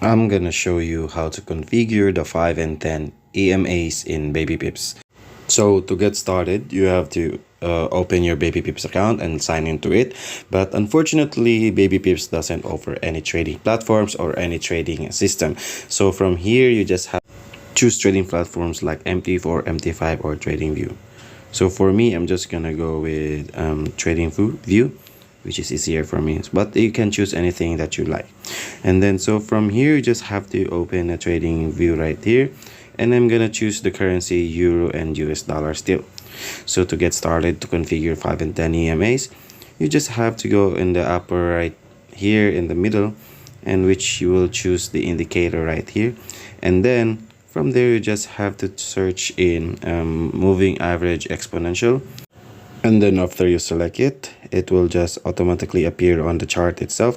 I'm gonna show you how to configure the 5 and 10 EMAs in BabyPips. So to get started, you have to open your BabyPips account and sign into it. But unfortunately, BabyPips doesn't offer any trading platforms or any trading system. So from here, you just have to choose trading platforms like MT4, MT5, or TradingView. So for me, I'm just gonna go with TradingView, which is easier for me, but you can choose anything that you like. And then so from here, you just have to open a trading view right here, and I'm gonna choose the currency euro and US dollar still. So to get started, to configure 5 and 10 EMAs, you just have to go in the upper right here in the middle, and which you will choose the indicator right here. And then from there, you just have to search in moving average exponential. And then after you select it, it will just automatically appear on the chart itself.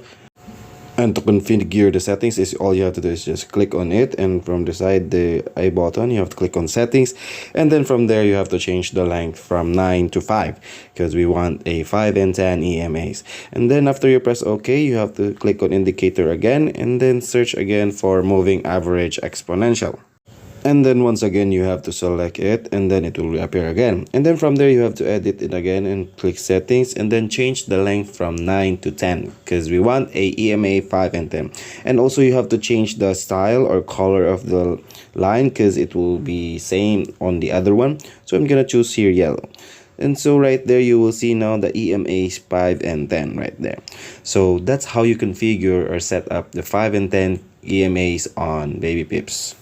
And to configure the settings, is all you have to do is just click on it, and from the side, the I button, you have to click on settings, and then from there you have to change the length from 9 to 5 because we want a 5 and 10 EMAs. And then after you press OK, you have to click on indicator again, and then search again for moving average exponential. And then once again you have to select it, and then it will reappear again. And then from there you have to edit it again and click settings, and then change the length from 9 to 10 because we want a EMA 5 and 10. And also you have to change the style or color of the line because it will be same on the other one. So I'm gonna choose here yellow. And so right there you will see now the EMAs 5 and 10 right there. So that's how you configure or set up the 5 and 10 EMAs on BabyPips.